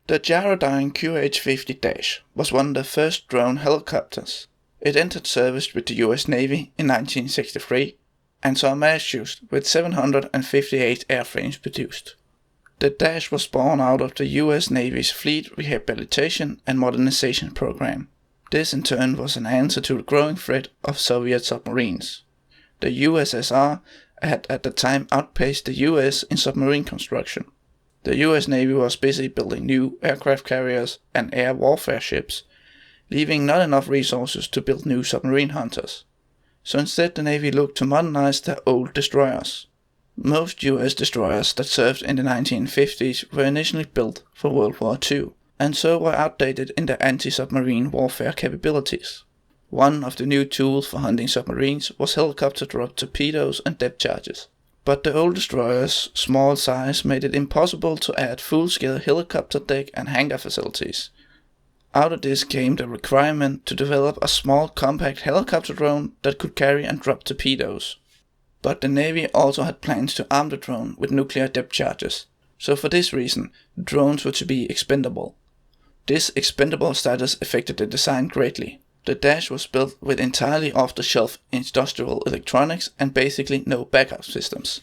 The Gyrodyne QH-50 was one of the first drone helicopters. It entered service with the US Navy in 1963 and saw mass use with 758 airframes produced. The Dash was born out of the US Navy's Fleet Rehabilitation and Modernization Program. This in turn was an answer to the growing threat of Soviet submarines. The USSR had at the time outpaced the US in submarine construction. The US Navy was busy building new aircraft carriers and air warfare ships, leaving not enough resources to build new submarine hunters. So instead the Navy looked to modernize their old destroyers. Most US destroyers that served in the 1950s were initially built for World War II, and so were outdated in their anti-submarine warfare capabilities. One of the new tools for hunting submarines was helicopter-dropped torpedoes and depth charges. But the old destroyers' small size made it impossible to add full-scale helicopter deck and hangar facilities. Out of this came the requirement to develop a small compact helicopter drone that could carry and drop torpedoes. But the Navy also had plans to arm the drone with nuclear depth charges, so for this reason, the drones were to be expendable. This expendable status affected the design greatly. The Dash was built with entirely off-the-shelf industrial electronics and basically no backup systems.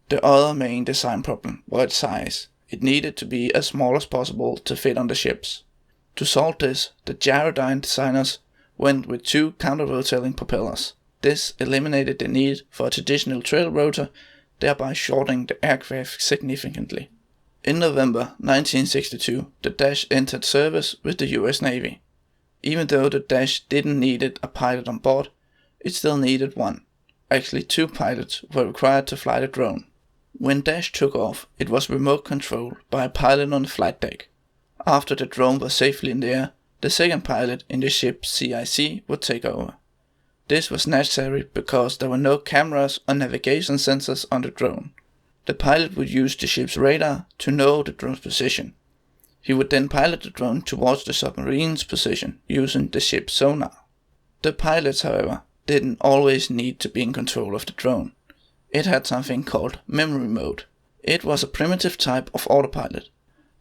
The other main design problem was its size. It needed to be as small as possible to fit on the ships. To solve this, the Gyrodyne designers went with two counter-rotating propellers. This eliminated the need for a traditional trail rotor, thereby shortening the aircraft significantly. In November 1962, the Dash entered service with the US Navy. Even though the Dash didn't need a pilot on board, it still needed one. Actually, two pilots were required to fly the drone. When Dash took off, it was remote controlled by a pilot on the flight deck. After the drone was safely in the air, the second pilot in the ship's CIC would take over. This was necessary because there were no cameras or navigation sensors on the drone. The pilot would use the ship's radar to know the drone's position. He would then pilot the drone towards the submarine's position using the ship's sonar. The pilots, however, didn't always need to be in control of the drone. It had something called memory mode. It was a primitive type of autopilot.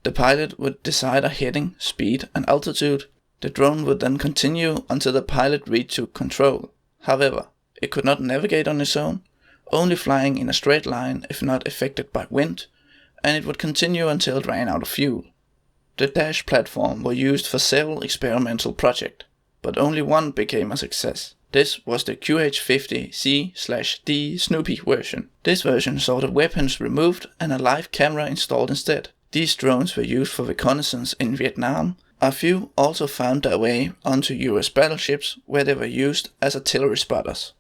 The pilot would decide a heading, speed and altitude. The drone would then continue until the pilot retook control. However, it could not navigate on its own, only flying in a straight line if not affected by wind, and it would continue until it ran out of fuel. The Dash platform was used for several experimental projects, but only one became a success. This was the QH-50 C/D Snoopy version. This version saw the weapons removed and a live camera installed instead. These drones were used for reconnaissance in Vietnam. A few also found their way onto US battleships where they were used as artillery spotters.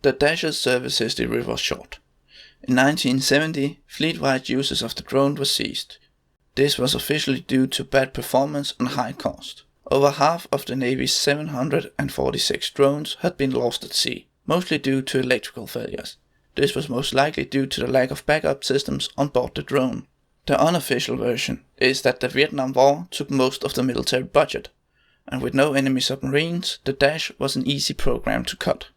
The Dash's service history was short. In 1970, fleet-wide uses of the drone were ceased. This was officially due to bad performance and high cost. Over half of the Navy's 746 drones had been lost at sea, mostly due to electrical failures. This was most likely due to the lack of backup systems on board the drone. The unofficial version is that the Vietnam War took most of the military budget, and with no enemy submarines, the Dash was an easy program to cut.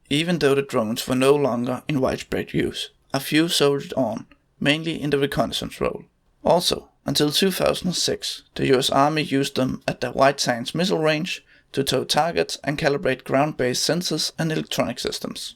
Even though the drones were no longer in widespread use, a few soldiered on, mainly in the reconnaissance role. Also, until 2006, the US Army used them at their White Sands missile range to tow targets and calibrate ground-based sensors and electronic systems.